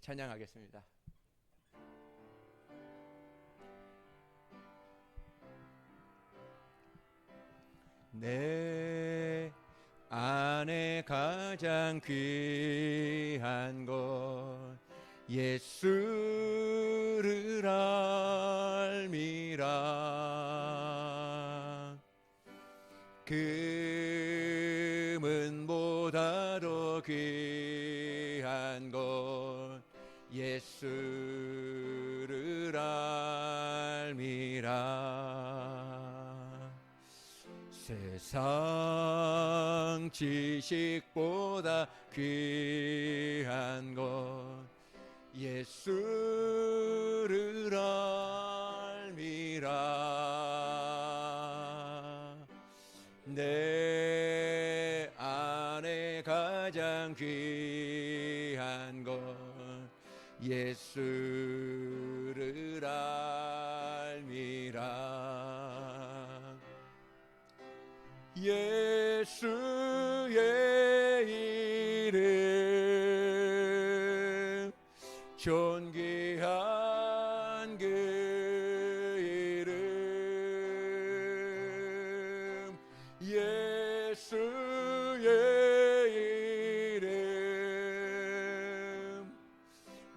찬양하겠습니다. 내 안에 가장 귀한 것 예수를 알미라. 금은보다 더 귀한 것 예수를 알미라. 세상 지식보다 귀한 것 예수를 알미라. 내 안에 가장 귀한 것 예수를 알미라. 예수의 이름 존귀한 그 이름 예수의 이름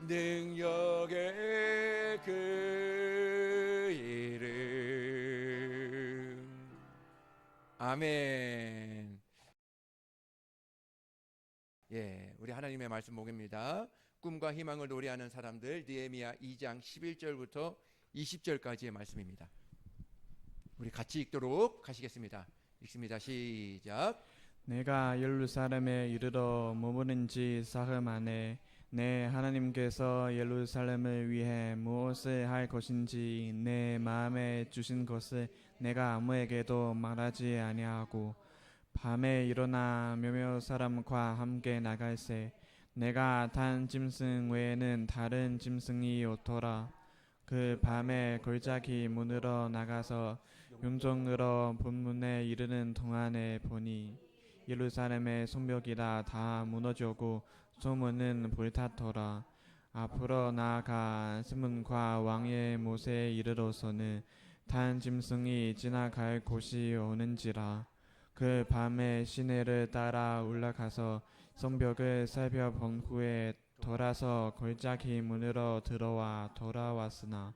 능력의 그 이름. 아멘. 예, 우리 하나님의 말씀 보겠습니다. 꿈과 희망을 노래하는 사람들, 느헤미야 2장 11절부터 20절까지의 말씀입니다. 우리 같이 읽도록 하시겠습니다. 읽습니다. 시작. 내가 예루살렘에 이르러 머무른 지 사흘 만에 내 하나님께서 예루살렘을 위해 무엇을 할 것인지 내 마음에 주신 것을 내가 아무에게도 말하지 아니하고 밤에 일어나 몇몇 사람과 함께 나갈새 내가 탄 짐승 외에는 다른 짐승이 오더라. 그 밤에 골짜기 문으로 나가서 용정으로 본문에 이르는 동안에 보니 예루살렘의 성벽이라 다 무너지고 소문은 불탔더라. 앞으로 나아가 스문과 왕의 못에 이르러서는 탄 짐승이 지나갈 곳이 오는지라. 그 밤에 시내를 따라 올라가서 성벽을 살펴본 후에 돌아서 골짜기 문으로 들어와 돌아왔으나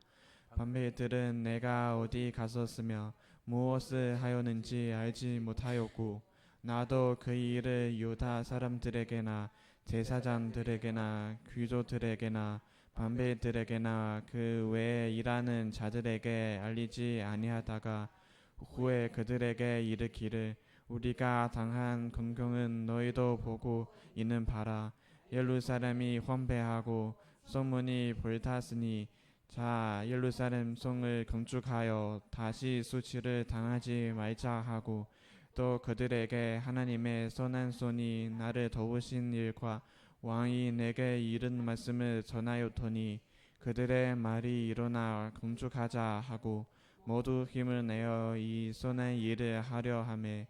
반배들은 내가 어디 갔었으며 무엇을 하였는지 알지 못하였고 나도 그 일을 유다 사람들에게나 제사장들에게나 귀족들에게나 반배들에게나 그 외에 일하는 자들에게 알리지 아니하다가 후에 그들에게 이르기를 우리가 당한 공경은 너희도 보고 있는 바라. 예루살렘이 황폐하고 성문이 불탔으니 자 예루살렘 성을 건축하여 다시 수치를 당하지 말자 하고 또 그들에게 하나님의 선한 손이 나를 도우신 일과 왕이 내게 이른 말씀을 전하였더니 그들의 말이 일어나 건축하자 하고 모두 힘을 내어 이 선한 일을 하려 하매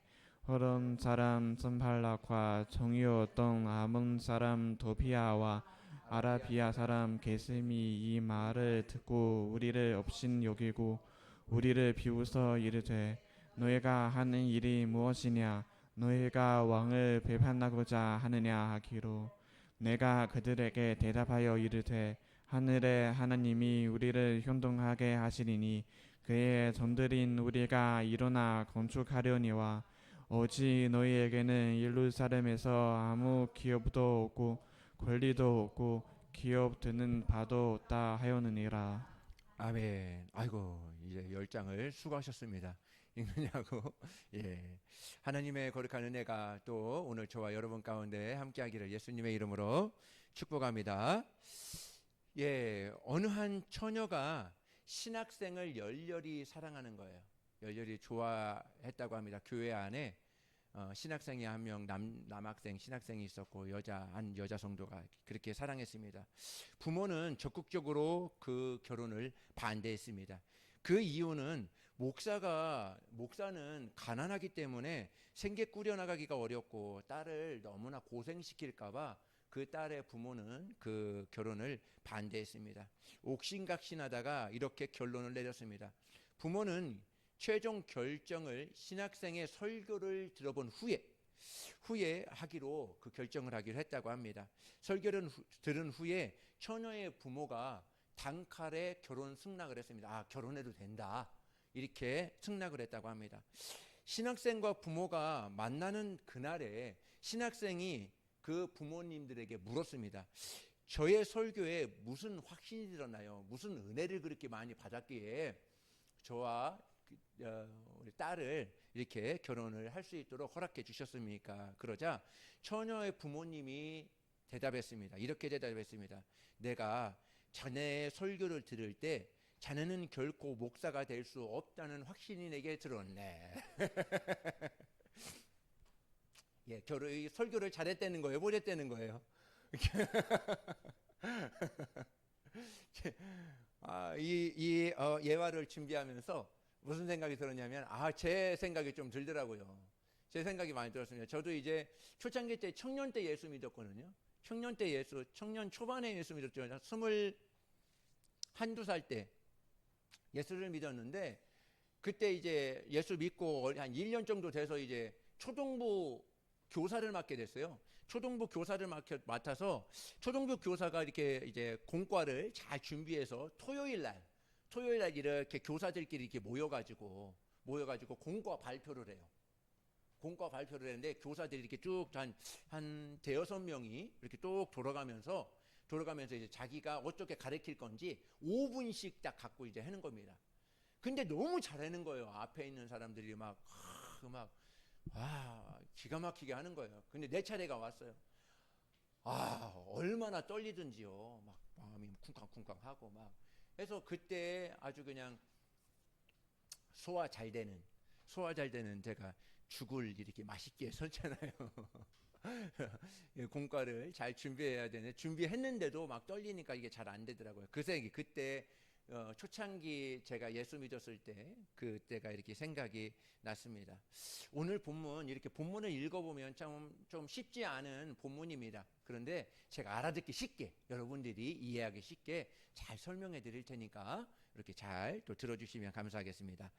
호론 사람 선발락과 정의였던 아몬 사람 도비아와 아라비아 사람 게셈이 이 말을 듣고 우리를 업신 여기고 우리를 비웃어 이르되 너희가 하는 일이 무엇이냐 너희가 왕을 배반하고자 하느냐 하기로 내가 그들에게 대답하여 이르되 하늘의 하나님이 우리를 현동하게 하시리니 그의 종들인 우리가 일어나 건축하려니와 오직 너희에게는 예루살렘에서 아무 기업도 없고 권리도 없고 기업 드는 바도 없다 하였느니라. 아멘. 아이고, 이제 10장을 수고하셨습니다. 읽느냐고. 예. 하나님의 거룩한 은혜가 또 오늘 저와 여러분 가운데 함께하기를 예수님의 이름으로 축복합니다. 예, 어느 한 처녀가 신학생을 열렬히 사랑하는 거예요. 열렬히 좋아했다고 합니다. 교회 안에 신학생이 한 명, 남학생 신학생이 있었고 한 여자 성도가 그렇게 사랑했습니다. 부모는 적극적으로 그 결혼을 반대했습니다. 그 이유는 목사는 가난하기 때문에 생계 꾸려나가기가 어렵고 딸을 너무나 고생시킬까봐 그 딸의 부모는 그 결혼을 반대했습니다. 옥신각신하다가 이렇게 결론을 내렸습니다. 부모는 최종 결정을 신학생의 설교를 들어본 후에 하기로 그 결정을 하기로 했다고 합니다. 설교를 들은 후에 처녀의 부모가 단칼에 결혼 승낙을 했습니다. 아, 결혼해도 된다. 이렇게 승낙을 했다고 합니다. 신학생과 부모가 만나는 그날에 신학생이 그 부모님들에게 물었습니다. 저의 설교에 무슨 확신이 들었나요? 무슨 은혜를 그렇게 많이 받았기에 저와 우리 딸을 이렇게 결혼을 할 수 있도록 허락해 주셨습니까? 그러자 처녀의 부모님이 대답했습니다. 이렇게 대답했습니다. 내가 자네의 설교를 들을 때 자네는 결코 목사가 될 수 없다는 확신이 내게 들었네. 예, 설교를 잘했다는 거예요? 못했다는 거예요? 이 예화를 준비하면서 무슨 생각이 들었냐면, 제 생각이 좀 들더라고요. 제 생각이 많이 들었습니다. 저도 이제 초창기 때 청년 때 예수 믿었거든요. 청년 초반에 예수 믿었죠. 21~22살 때 예수를 믿었는데, 그때 이제 예수 믿고 한 1년 정도 돼서 이제 초등부 교사를 맡게 됐어요. 초등부 교사를 맡아서 초등부 교사가 이렇게 이제 공과를 잘 준비해서 토요일 날 이렇게 교사들끼리 이렇게 모여가지고 공과 발표를 해요. 공과 발표를 했는데 교사들이 이렇게 쭉 한 대여섯 명이 이렇게 쭉 돌아가면서 이제 자기가 어떻게 가르칠 건지 5분씩 딱 갖고 이제 하는 겁니다. 근데 너무 잘하는 거예요. 앞에 있는 사람들이 기가 막히게 하는 거예요. 근데 내 차례가 왔어요. 얼마나 떨리든지요. 막 마음이 쿵쾅쿵쾅하고 막. 그래서 그때 아주 그냥 소화 잘 되는 제가 죽을 이렇게 맛있게 썼잖아요. 공과를 잘 준비해야 되네. 준비했는데도 막 떨리니까 이게 잘 안 되더라고요. 그때 초창기 제가 예수 믿었을 때 그때가 이렇게 생각이 났습니다. 오늘 본문 이렇게 본문을 읽어보면 좀 쉽지 않은 본문입니다. 그런데 제가 알아듣기 쉽게 여러분들이 이해하기 쉽게 잘 설명해 드릴 테니까 이렇게 잘 또 들어주시면 감사하겠습니다.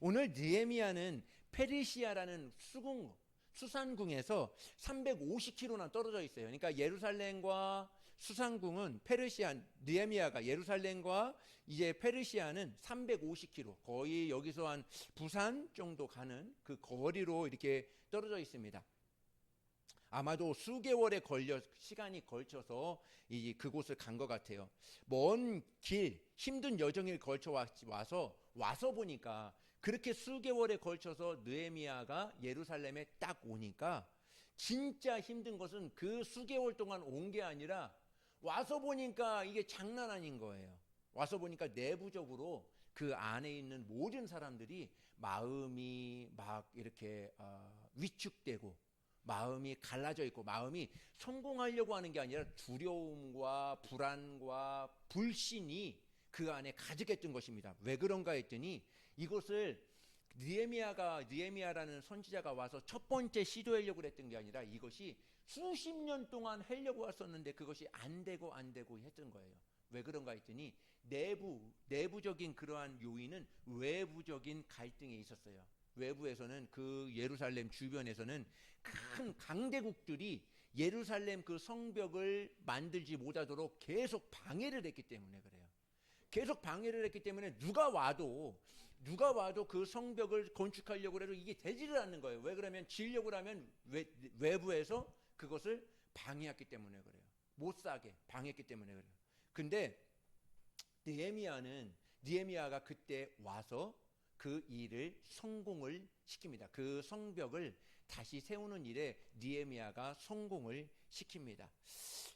오늘 느헤미야는 페르시아라는 수산궁에서 350km나 떨어져 있어요. 그러니까 예루살렘과 수산궁은 느헤미야가 예루살렘과 이제 페르시아는 350km, 거의 여기서 한 부산 정도 가는 그 거리로 이렇게 떨어져 있습니다. 아마도 수개월에 시간이 걸쳐서 그곳을 간 것 같아요. 먼 길, 힘든 여정을 거쳐 와서 보니까 그렇게 수개월에 걸쳐서 느헤미야가 예루살렘에 딱 오니까 진짜 힘든 것은 그 수개월 동안 온 게 아니라 와서 보니까 이게 장난 아닌 거예요. 와서 보니까 내부적으로 그 안에 있는 모든 사람들이 마음이 막 이렇게 위축되고 마음이 갈라져 있고 마음이 성공하려고 하는 게 아니라 두려움과 불안과 불신이 그 안에 가득했던 것입니다. 왜 그런가 했더니 이것을 느헤미야라는 선지자가 와서 첫 번째 시도하려고 했던 게 아니라 이것이 수십 년 동안 하려고 왔었는데 그것이 안 되고 했던 거예요. 왜 그런가 했더니 내부적인 그러한 요인은 외부적인 갈등에 있었어요. 외부에서는 그 예루살렘 주변에서는 큰 강대국들이 예루살렘 그 성벽을 만들지 못하도록 계속 방해를 했기 때문에 그래요. 계속 방해를 했기 때문에 누가 와도 그 성벽을 건축하려고 해도 이게 되지를 않는 거예요. 왜 그러면 지으려고 하면 외부에서 그것을 방해했기 때문에 그래요. 못 사게 방해했기 때문에 그래요. 근데 느헤미야가 그때 와서 그 일을 성공을 시킵니다. 그 성벽을 다시 세우는 일에 느헤미야가 성공을 시킵니다.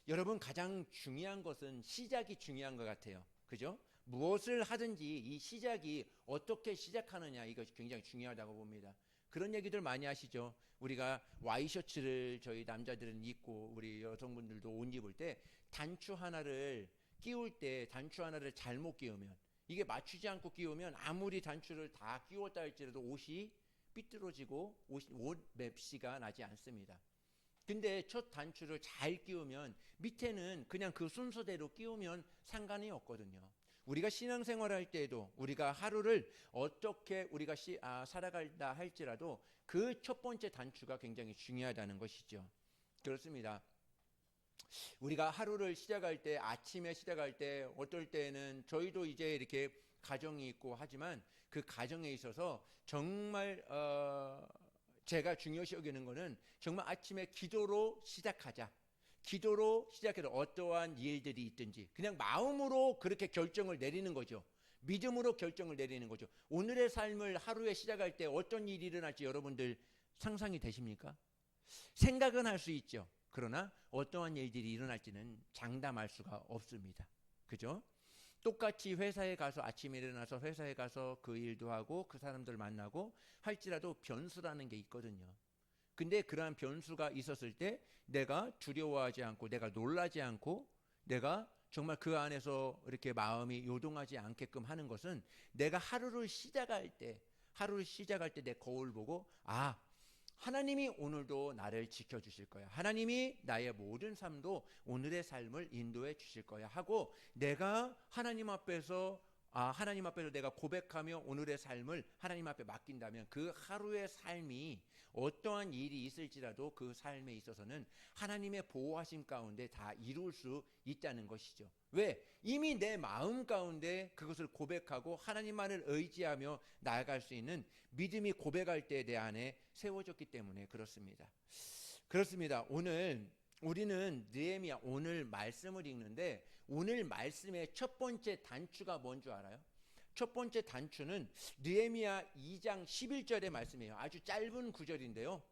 여러분, 가장 중요한 것은 시작이 중요한 것 같아요. 그죠? 무엇을 하든지 이 시작이 어떻게 시작하느냐, 이것이 굉장히 중요하다고 봅니다. 그런 얘기들 많이 하시죠. 우리가 와이셔츠를 저희 남자들은 입고 우리 여성분들도 옷 입을 때 단추 하나를 잘못 끼우면, 이게 맞추지 않고 끼우면 아무리 단추를 다 끼웠다 할지라도 옷이 삐뚤어지고 옷 맵시가 나지 않습니다. 근데 첫 단추를 잘 끼우면 밑에는 그냥 그 순서대로 끼우면 상관이 없거든요. 우리가 신앙생활 할 때에도 우리가 하루를 어떻게 우리가 살아간다 할지라도 그 첫 번째 단추가 굉장히 중요하다는 것이죠. 그렇습니다. 우리가 하루를 시작할 때, 아침에 시작할 때, 어떨 때는 저희도 이제 이렇게 가정이 있고 하지만 그 가정에 있어서 정말 제가 중요시 여기는 거는 정말 아침에 기도로 시작하자. 기도로 시작해서 어떠한 일들이 있든지 그냥 마음으로 그렇게 결정을 내리는 거죠. 믿음으로 결정을 내리는 거죠. 오늘의 삶을 하루에 시작할 때 어떤 일이 일어날지 여러분들 상상이 되십니까? 생각은 할 수 있죠. 그러나 어떠한 일들이 일어날지는 장담할 수가 없습니다. 그죠? 똑같이 회사에 가서 아침에 일어나서 회사에 가서 그 일도 하고 그 사람들 만나고 할지라도 변수라는 게 있거든요. 근데 그러한 변수가 있었을 때 내가 두려워하지 않고 내가 놀라지 않고 내가 정말 그 안에서 이렇게 마음이 요동하지 않게끔 하는 것은 내가 하루를 시작할 때 내 거울 보고 하나님이 오늘도 나를 지켜주실 거야. 하나님이 나의 모든 삶도 오늘의 삶을 인도해 주실 거야 하고 내가 하나님 앞에서 내가 고백하며 오늘의 삶을 하나님 앞에 맡긴다면 그 하루의 삶이 어떠한 일이 있을지라도 그 삶에 있어서는 하나님의 보호하심 가운데 다 이룰 수 있다는 것이죠. 왜? 이미 내 마음 가운데 그것을 고백하고 하나님만을 의지하며 나아갈 수 있는 믿음이 고백할 때 내 안에 세워졌기 때문에 그렇습니다. 그렇습니다. 오늘 우리는 느헤미야 오늘 말씀을 읽는데 오늘 말씀의 첫 번째 단추가 뭔 줄 알아요? 첫 번째 단추는 느헤미야 2장 11절의 말씀이에요. 아주 짧은 구절인데요.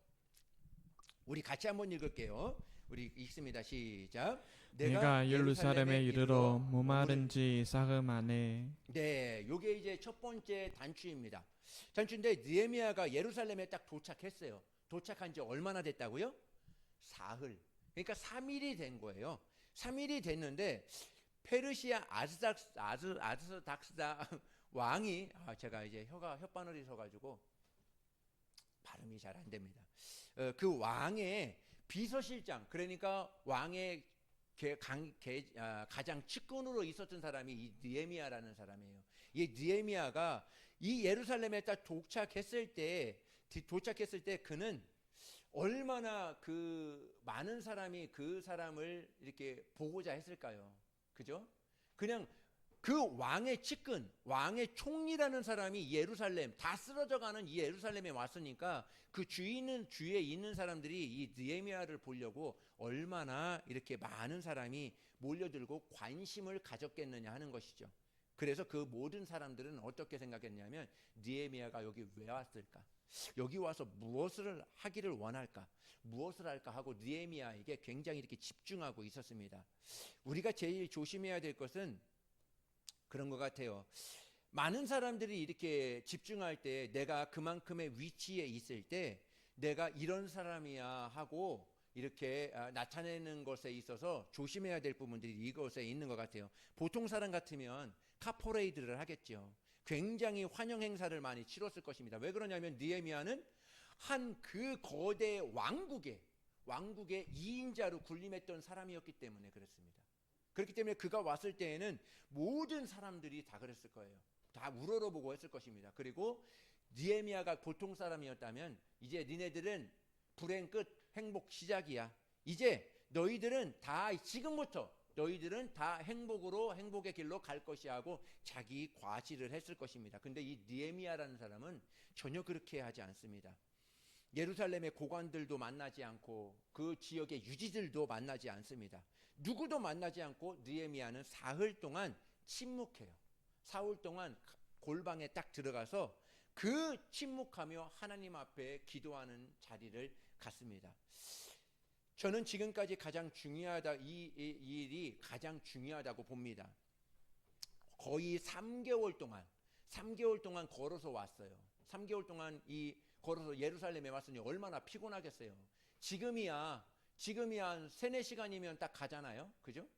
우리 같이 한번 읽을게요. 우리 읽습니다. 시작. 내가 예루살렘에 이르러 무마른 지 사흘 만에. 네, 요게 이제 첫 번째 단추입니다. 단추인데 느헤미야가 예루살렘에 딱 도착했어요. 도착한 지 얼마나 됐다고요? 사흘. 그러니까 3일이 된 거예요. 3일이 됐는데 페르시아 아스닥스다 왕이 제가 이제 혓바늘이 서가지고 발음이 잘 안 됩니다. 그 왕의 비서실장, 그러니까 왕의 가장 측근으로 있었던 사람이 이 느헤미야라는 사람이에요. 이 느헤미야가 이 예루살렘에 딱 도착했을 때 그는 얼마나 그 많은 사람이 그 사람을 이렇게 보고자 했을까요? 그죠? 그냥 그 왕의 측근, 왕의 총리라는 사람이 예루살렘 다 쓰러져가는 이 예루살렘에 왔으니까 그 주위에 있는 사람들이 이 느헤미야를 보려고 얼마나 이렇게 많은 사람이 몰려들고 관심을 가졌겠느냐 하는 것이죠. 그래서 그 모든 사람들은 어떻게 생각했냐면 느헤미야가 여기 왜 왔을까? 여기 와서 무엇을 하기를 원할까? 무엇을 할까 하고 느헤미야에게 굉장히 이렇게 집중하고 있었습니다. 우리가 제일 조심해야 될 것은 그런 것 같아요. 많은 사람들이 이렇게 집중할 때 내가 그만큼의 위치에 있을 때 내가 이런 사람이야 하고 이렇게 나타내는 것에 있어서 조심해야 될 부분들이 이것에 있는 것 같아요. 보통 사람 같으면 카퍼레이드를 하겠죠. 굉장히 환영 행사를 많이 치렀을 것입니다. 왜 그러냐면 느헤미야는 한 그 거대 왕국의 2인자로 군림했던 사람이었기 때문에 그렇습니다. 그렇기 때문에 그가 왔을 때에는 모든 사람들이 다 그랬을 거예요. 다 우러러보고 했을 것입니다. 그리고 느헤미야가 보통 사람이었다면 이제 니네들은 불행 끝 행복 시작이야. 이제 너희들은 다 지금부터 너희들은 다 행복의 길로 갈 것이야 하고 자기 과시를 했을 것입니다. 근데 이 느헤미야라는 사람은 전혀 그렇게 하지 않습니다. 예루살렘의 고관들도 만나지 않고 그 지역의 유지들도 만나지 않습니다. 누구도 만나지 않고 느헤미야는 사흘 동안 침묵해요. 사흘 동안 골방에 딱 들어가서 그 침묵하며 하나님 앞에 기도하는 자리를 갖습니다. 저는 지금까지 이 일이 가장 중요하다고 봅니다. 거의 3개월 동안 걸어서 왔어요. 3개월 동안 걸어서 예루살렘에 왔으니 얼마나 피곤하겠어요. 지금이야 한 3-4시간이면 딱 가잖아요. 그죠?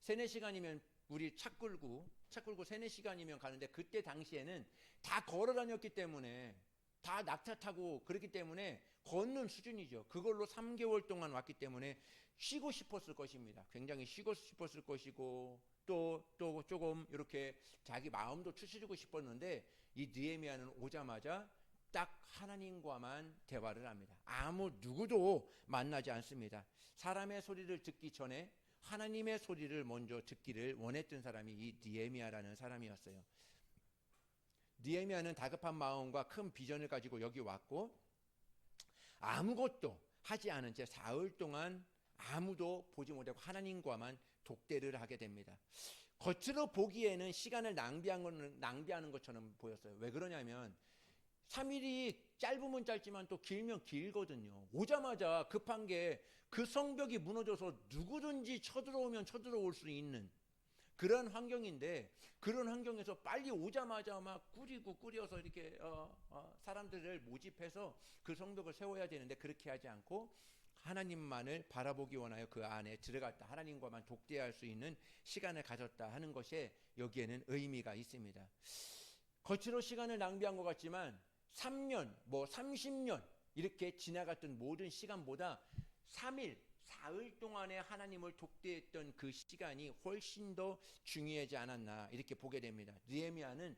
3-4시간이면 우리 차 끌고 3-4시간이면 가는데 그때 당시에는 다 걸어 다녔기 때문에 다 낙타 타고 그렇기 때문에 걷는 수준이죠. 그걸로 3개월 동안 왔기 때문에 쉬고 싶었을 것입니다. 굉장히 쉬고 싶었을 것이고 또 조금 이렇게 자기 마음도 추스리고 싶었는데 이 느헤미야는 오자마자 딱 하나님과만 대화를 합니다. 아무 누구도 만나지 않습니다. 사람의 소리를 듣기 전에 하나님의 소리를 먼저 듣기를 원했던 사람이 이 느헤미야라는 사람이었어요. 느헤미야는 다급한 마음과 큰 비전을 가지고 여기 왔고 아무것도 하지 않은 채 사흘 동안 아무도 보지 못하고 하나님과만 독대를 하게 됩니다. 겉으로 보기에는 시간을 낭비하는 것처럼 보였어요. 왜 그러냐면 3일이 짧으면 짧지만 또 길면 길거든요. 오자마자 급한 게 그 성벽이 무너져서 누구든지 쳐들어오면 쳐들어올 수 있는 그런 환경인데 그런 환경에서 빨리 오자마자 막 꾸려서 이렇게 사람들을 모집해서 그 성벽을 세워야 되는데 그렇게 하지 않고 하나님만을 바라보기 원하여 그 안에 들어갔다. 하나님과만 독대할 수 있는 시간을 가졌다 하는 것에 여기에는 의미가 있습니다. 겉으로 시간을 낭비한 것 같지만 3년, 30년 이렇게 지나갔던 모든 시간보다 3일, 사흘 동안에 하나님을 독대했던 그 시간이 훨씬 더 중요하지 않았나 이렇게 보게 됩니다. 느헤미야는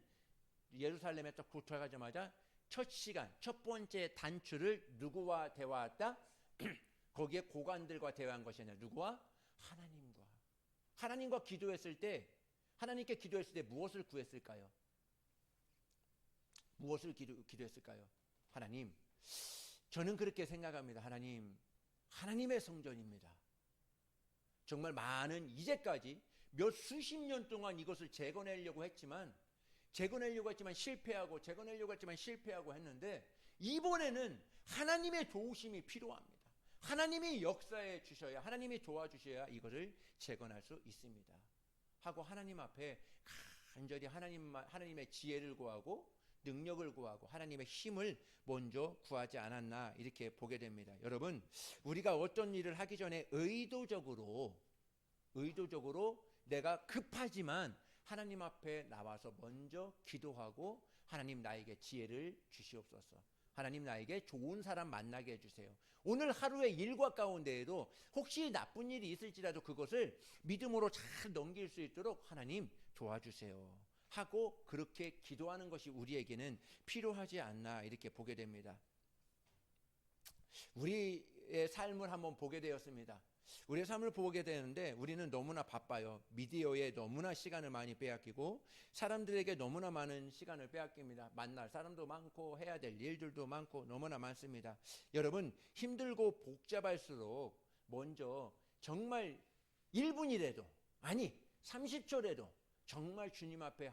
예루살렘에 딱 도착하자마자 첫 시간, 첫 번째 단추를 누구와 대화했다? 거기에 고관들과 대화한 것이 아니라 누구와? 하나님과 기도했을 때 하나님께 기도했을 때 무엇을 구했을까요? 무엇을 기도했을까요? 하나님, 저는 그렇게 생각합니다. 하나님의 성전입니다. 정말 많은 이제까지 몇 수십 년 동안 이것을 재건하려고 했지만 실패하고 했는데 이번에는 하나님의 도우심이 필요합니다. 하나님이 역사해 주셔야 하나님이 도와주셔야 이것을 재건할 수 있습니다. 하고 하나님 앞에 간절히 하나님의 지혜를 구하고 능력을 구하고 하나님의 힘을 먼저 구하지 않았나 이렇게 보게 됩니다. 여러분, 우리가 어떤 일을 하기 전에 의도적으로 내가 급하지만 하나님 앞에 나와서 먼저 기도하고 하나님 나에게 지혜를 주시옵소서. 하나님 나에게 좋은 사람 만나게 해주세요. 오늘 하루의 일과 가운데에도 혹시 나쁜 일이 있을지라도 그것을 믿음으로 잘 넘길 수 있도록 하나님 도와주세요. 하고 그렇게 기도하는 것이 우리에게는 필요하지 않나 이렇게 보게 됩니다. 우리의 삶을 한번 보게 되었습니다. 우리의 삶을 보게 되는데 우리는 너무나 바빠요. 미디어에 너무나 시간을 많이 빼앗기고 사람들에게 너무나 많은 시간을 빼앗깁니다. 만날 사람도 많고 해야 될 일들도 많고 너무나 많습니다. 여러분, 힘들고 복잡할수록 먼저 정말 1분이라도 아니 30초라도 정말 주님 앞에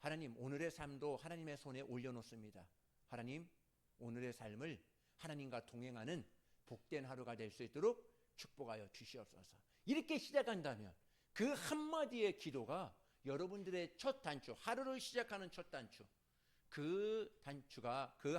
하나님 오늘의 삶도 하나님의 손에 올려놓습니다. 하나님, 오늘의 삶을 하나님과 동행하는 복된 하루가 될 수 있도록 축복하여 주시옵소서. 이렇게 시작한다면 그 한마디의 기도가 여러분들의 첫 단추, 하루를 시작하는 첫 단추, 그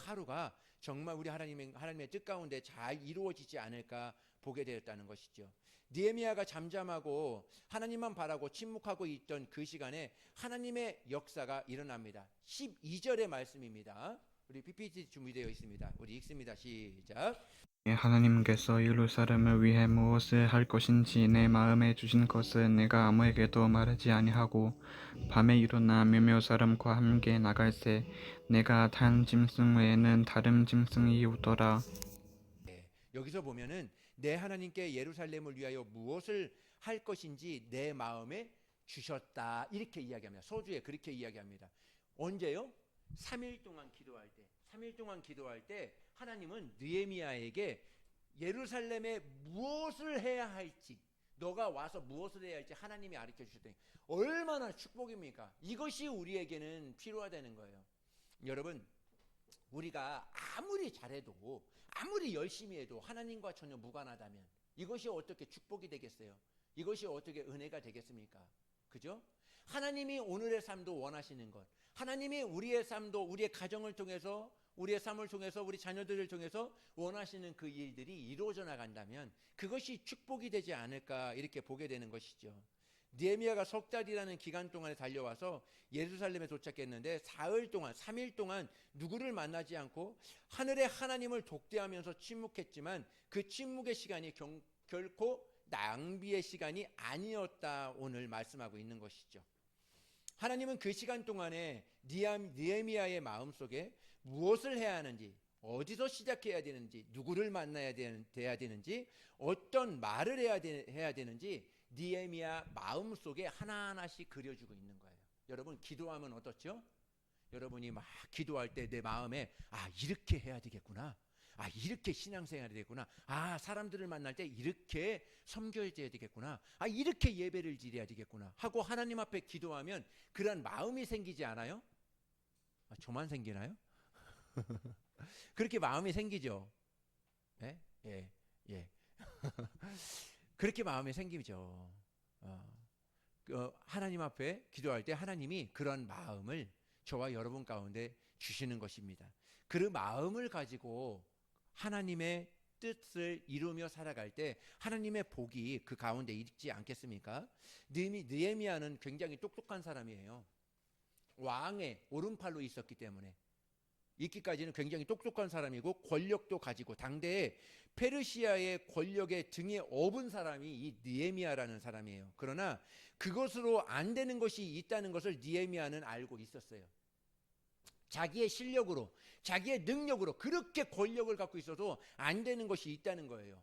하루가 정말 우리 하나님의 뜻 가운데 잘 이루어지지 않을까 보게 되었다는 것이죠. 느헤미야가 잠잠하고 하나님만 바라고 침묵하고 있던 그 시간에 하나님의 역사가 일어납니다. 12절의 말씀입니다. 우리 PPT 준비되어 있습니다. 우리 읽습니다. 시작. 하나님께서 예루살렘을 위해 무엇을 할 것인지 내 마음에 주신 것을 내가 아무에게도 말하지 아니하고 밤에 일어나 몇몇 사람과 함께 나갈새 내가 탄 짐승 외에는 다른 짐승이 오더라. 여기서 보면은 내 하나님께 예루살렘을 위하여 무엇을 할 것인지 내 마음에 주셨다 이렇게 이야기합니다. 서두에 그렇게 이야기합니다. 언제요? 3일 동안 기도할 때 하나님은 느헤미야에게 예루살렘에 무엇을 해야 할지 너가 와서 무엇을 해야 할지 하나님이 가르쳐 주셨더니 얼마나 축복입니까? 이것이 우리에게는 필요하다는 거예요. 여러분, 우리가 아무리 잘해도 아무리 열심히 해도 하나님과 전혀 무관하다면 이것이 어떻게 축복이 되겠어요? 이것이 어떻게 은혜가 되겠습니까? 그죠? 하나님이 오늘의 삶도 원하시는 것, 하나님이 우리의 삶도 우리의 가정을 통해서 우리의 삶을 통해서 우리 자녀들을 통해서 원하시는 그 일들이 이루어져 나간다면 그것이 축복이 되지 않을까 이렇게 보게 되는 것이죠. 느헤미야가 석 달이라는 기간 동안에 달려와서 예루살렘에 도착했는데 사흘 동안 3일 동안 누구를 만나지 않고 하늘의 하나님을 독대하면서 침묵했지만 그 침묵의 시간이 결코 낭비의 시간이 아니었다 오늘 말씀하고 있는 것이죠. 하나님은 그 시간 동안에 느헤미야의 마음속에 무엇을 해야 하는지, 어디서 시작해야 되는지, 누구를 만나야 되는지, 어떤 말을 해야 되는지 느헤미야 마음속에 하나하나씩 그려주고 있는 거예요. 여러분 기도하면 어떻죠? 여러분이 막 기도할 때 내 마음에 이렇게 해야 되겠구나. 이렇게 신앙생활이 되겠구나. 사람들을 만날 때 이렇게 섬겨야 되겠구나. 이렇게 예배를 드려야 되겠구나 하고 하나님 앞에 기도하면 그런 마음이 생기지 않아요? 저만 생기나요? 그렇게 마음이 생기죠. 예? 예. 예. 그렇게 마음이 생기죠. 하나님 앞에 기도할 때 하나님이 그런 마음을 저와 여러분 가운데 주시는 것입니다. 그 마음을 가지고 하나님의 뜻을 이루며 살아갈 때 하나님의 복이 그 가운데 있지 않겠습니까? 느헤미야는 굉장히 똑똑한 사람이에요. 왕의 오른팔로 있었기 때문에 있기까지는 굉장히 똑똑한 사람이고 권력도 가지고 당대에 페르시아의 권력의 등에 업은 사람이 이 느헤미야라는 사람이에요. 그러나 그것으로 안 되는 것이 있다는 것을 느헤미야는 알고 있었어요. 자기의 실력으로, 자기의 능력으로 그렇게 권력을 갖고 있어도 안 되는 것이 있다는 거예요.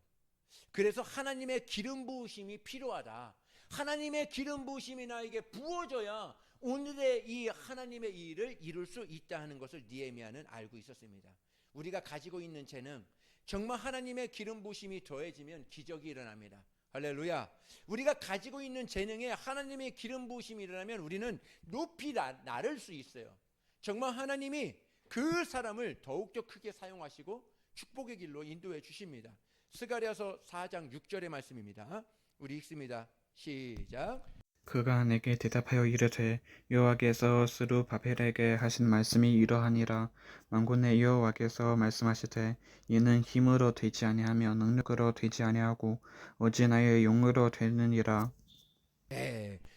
그래서 하나님의 기름 부으심이 필요하다. 하나님의 기름 부으심이 나에게 부어져야 오늘의 이 하나님의 일을 이룰 수 있다 하는 것을 느헤미야는 알고 있었습니다. 우리가 가지고 있는 재능, 정말 하나님의 기름 부으심이 더해지면 기적이 일어납니다. 할렐루야. 우리가 가지고 있는 재능에 하나님의 기름 부으심이 일어나면 우리는 높이 나를 수 있어요. 정말 하나님이 그 사람을 더욱더 크게 사용하시고 축복의 길로 인도해 주십니다. 스가랴서 4장 6절의 말씀입니다. 우리 읽습니다. 시작. 그가 내게 대답하여 이르되 여호와께서 스룹바벨에게 하신 말씀이 이러하니라. 만군의 여호와께서 말씀하시되 이는 힘으로 되지 아니하며 능력으로 되지 아니하고 오직 나의 영으로 되느니라.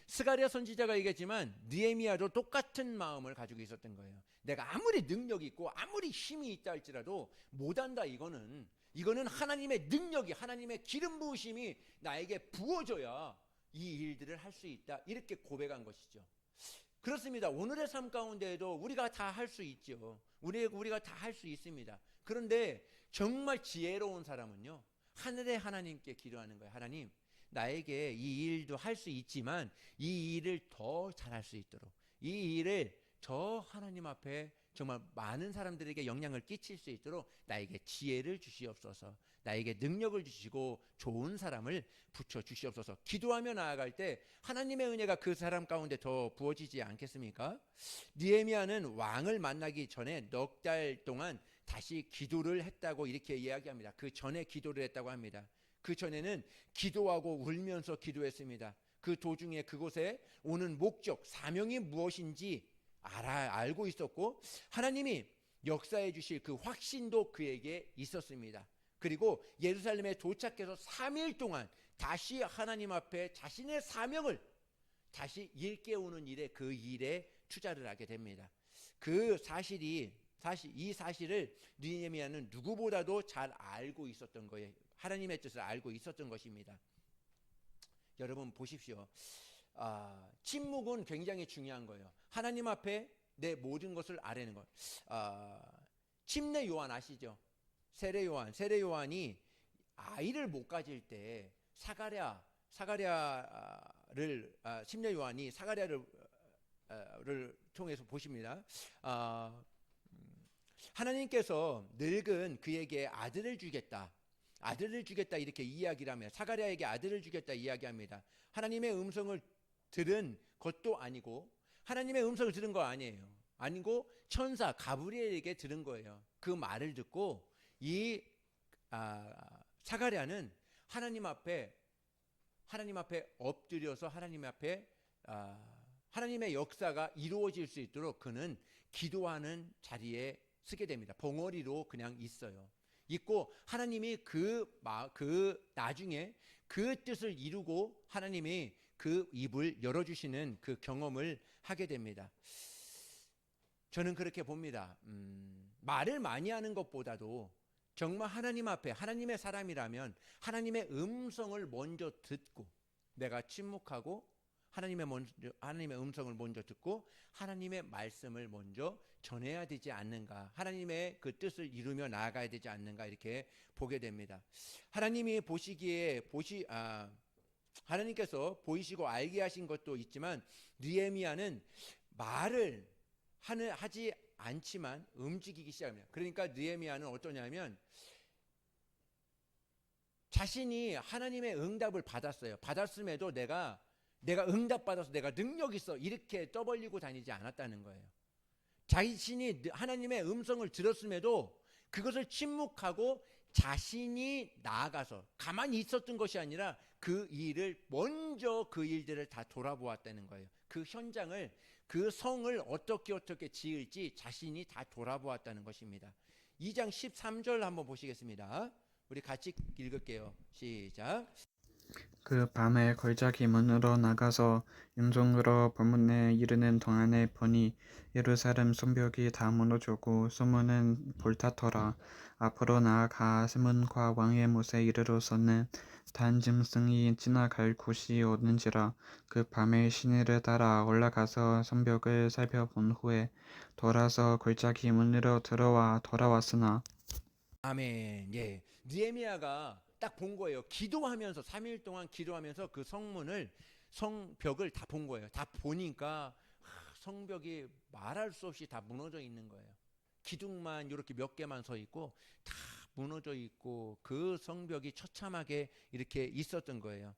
스가랴 선지자가 얘기했지만 느헤미야도 똑같은 마음을 가지고 있었던 거예요. 내가 아무리 능력이 있고 아무리 힘이 있다 할지라도 못한다. 이거는 하나님의 능력이, 하나님의 기름 부으심이 나에게 부어져야 이 일들을 할 수 있다. 이렇게 고백한 것이죠. 그렇습니다. 오늘의 삶 가운데에도 우리가 다 할 수 있죠. 우리가 다 할 수 있습니다. 그런데 정말 지혜로운 사람은요, 하늘의 하나님께 기도하는 거예요. 하나님, 나에게 이 일도 할 수 있지만 이 일을 더 잘할 수 있도록, 이 일을 더 하나님 앞에 정말 많은 사람들에게 영향을 끼칠 수 있도록 나에게 지혜를 주시옵소서, 나에게 능력을 주시고 좋은 사람을 붙여 주시옵소서. 기도하며 나아갈 때 하나님의 은혜가 그 사람 가운데 더 부어지지 않겠습니까? 느헤미야는 왕을 만나기 전에 넉 달 동안 다시 기도를 했다고 이렇게 이야기합니다. 그 전에 기도를 했다고 합니다. 그 전에는 기도하고 울면서 기도했습니다. 그 도중에 그곳에 오는 목적, 사명이 무엇인지 알고 있었고 하나님이 역사해 주실 그 확신도 그에게 있었습니다. 그리고 예루살렘에 도착해서 3일 동안 다시 하나님 앞에 자신의 사명을 다시 일깨우는 일에, 그 일에 투자를 하게 됩니다. 이 사실을 느헤미야는 누구보다도 잘 알고 있었던 거예요. 하나님의 뜻을 알고 있었던 것입니다. 여러분 보십시오. 침묵은 굉장히 중요한 거예요. 하나님 앞에 내 모든 것을 아뢰는 것. 침례 요한 아시죠? 세례 요한이 아이를 못 가질 때 침례 요한이 사가랴를 통해서 보십니다. 하나님께서 늙은 그에게 아들을 주겠다 이렇게 이야기를 하며 사가랴에게 아들을 주겠다 이야기합니다. 하나님의 음성을 들은 것도 아니고, 하나님의 음성을 들은 거 아니고 천사 가브리엘에게 들은 거예요. 그 말을 듣고 이 사가랴는 하나님 앞에 엎드려서 하나님 앞에 하나님의 역사가 이루어질 수 있도록 그는 기도하는 자리에 서게 됩니다. 벙어리로 그냥 있고 하나님이 그 나중에 그 뜻을 이루고 하나님이 그 입을 열어주시는 그 경험을 하게 됩니다. 저는 그렇게 봅니다. 말을 많이 하는 것보다도 정말 하나님 앞에 하나님의 사람이라면 하나님의 음성을 먼저 듣고 내가 침묵하고 하나님의 음성을 먼저 듣고 하나님의 말씀을 먼저 전해야 되지 않는가, 하나님의 그 뜻을 이루며 나아가야 되지 않는가, 이렇게 보게 됩니다. 하나님이 보시기에 하나님께서 보이시고 알게 하신 것도 있지만 느헤미야는 말을 하지 않지만 움직이기 시작합니다. 그러니까 느헤미야는 어떠냐면 자신이 하나님의 응답을 받았어요. 받았음에도 내가 응답받아서 내가 능력 있어 이렇게 떠벌리고 다니지 않았다는 거예요. 자신이 하나님의 음성을 들었음에도 그것을 침묵하고 자신이 나아가서 가만히 있었던 것이 아니라 그 일들을 다 돌아보았다는 거예요. 그 현장을, 그 성을 어떻게 지을지 자신이 다 돌아보았다는 것입니다. 2장 13절 한번 보시겠습니다. 우리 같이 읽을게요. 시작. 그 밤에 걸작이 문으로 나가서 윤종으로 본문에 이르는 동안에 보니 예루살렘 성벽이 다 무너졌고 수문은 불탔더라. 앞으로 나아가 세문과 왕의 못에 이르러서는 단 짐승이 지나갈 곳이 없는지라. 그 밤에 시내를 따라 올라가서 성벽을 살펴본 후에 돌아서 걸작이 문으로 돌아왔으나 아멘. 예. 느헤미야가 딱 본 거예요. 기도하면서 3일 동안 기도하면서 그 성벽을 다 본 거예요. 다 보니까 성벽이 말할 수 없이 다 무너져 있는 거예요. 기둥만 이렇게 몇 개만 서 있고 다 무너져 있고 그 성벽이 처참하게 이렇게 있었던 거예요.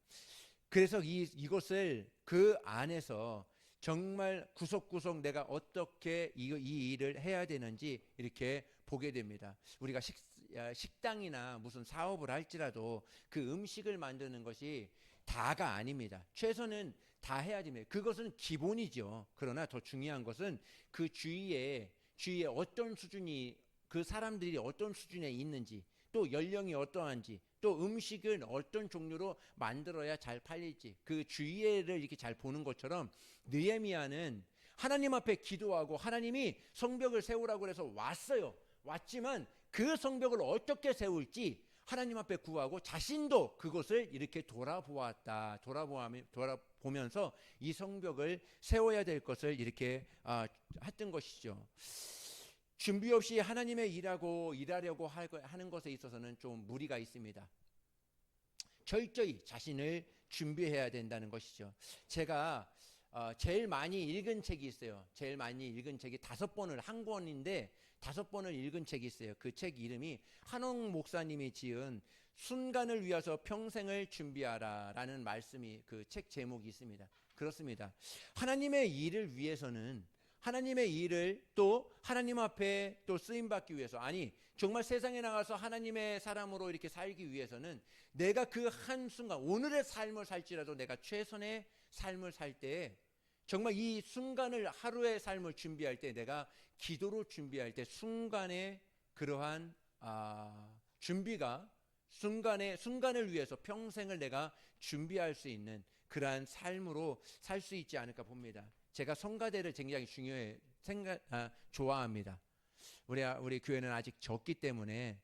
그래서 이것을 그 안에서 정말 구석구석 내가 어떻게 이 일을 해야 되는지 이렇게 보게 됩니다. 우리가 식당이나 무슨 사업을 할지라도 그 음식을 만드는 것이 다가 아닙니다. 최소는 다 해야 됩니다. 그것은 기본이죠. 그러나 더 중요한 것은 그 주위에 어떤 수준이, 그 사람들이 어떤 수준에 있는지, 또 연령이 어떠한지, 또 음식은 어떤 종류로 만들어야 잘 팔릴지, 그 주위를 이렇게 잘 보는 것처럼 느헤미야는 하나님 앞에 기도하고 하나님이 성벽을 세우라고 해서 왔지만 그 성벽을 어떻게 세울지 하나님 앞에 구하고 자신도 그것을 이렇게 돌아보면서 이 성벽을 세워야 될 것을 이렇게 했던 것이죠. 준비 없이 하나님의 일하려고 하는 것에 있어서는 좀 무리가 있습니다. 철저히 자신을 준비해야 된다는 것이죠. 제가 제일 많이 읽은 책이 있어요. 제일 많이 읽은 책이 5번을, 한 권인데 5번을 읽은 책이 있어요. 그 책 이름이 한옥 목사님이 지은 순간을 위해서 평생을 준비하라 라는 말씀이, 그 책 제목이 있습니다. 그렇습니다. 하나님의 일을 위해서는, 하나님의 일을 또 하나님 앞에 또 쓰임받기 위해서, 아니 정말 세상에 나가서 하나님의 사람으로 이렇게 살기 위해서는 내가 그 한순간 오늘의 삶을 살지라도 내가 최선의 삶을 살 때, 정말 이 순간을, 하루의 삶을 준비할 때, 내가 기도로 준비할 때 순간의 그러한 준비가 순간을 위해서 평생을 내가 준비할 수 있는 그러한 삶으로 살 수 있지 않을까 봅니다. 제가 성가대를 굉장히 좋아합니다. 우리 교회는 아직 작기 때문에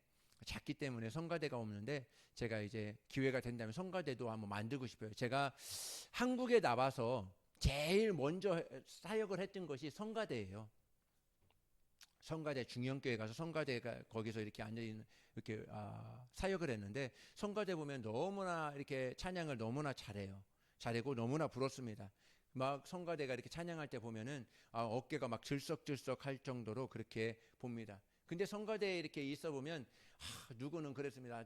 성가대가 없는데, 제가 이제 기회가 된다면 성가대도 한번 만들고 싶어요. 제가 한국에 나와서 제일 먼저 사역을 했던 것이 성가대예요. 성가대 중형교회 가서 성가대가 거기서 이렇게 앉아있는, 이렇게 사역을 했는데, 성가대 보면 너무나 이렇게 찬양을 너무나 잘하고 너무나 부럽습니다. 막 성가대가 이렇게 찬양할 때 보면은 어깨가 막 들썩들썩 할 정도로 그렇게 봅니다. 근데 성가대에 이렇게 있어 보면 누구는 그랬습니다.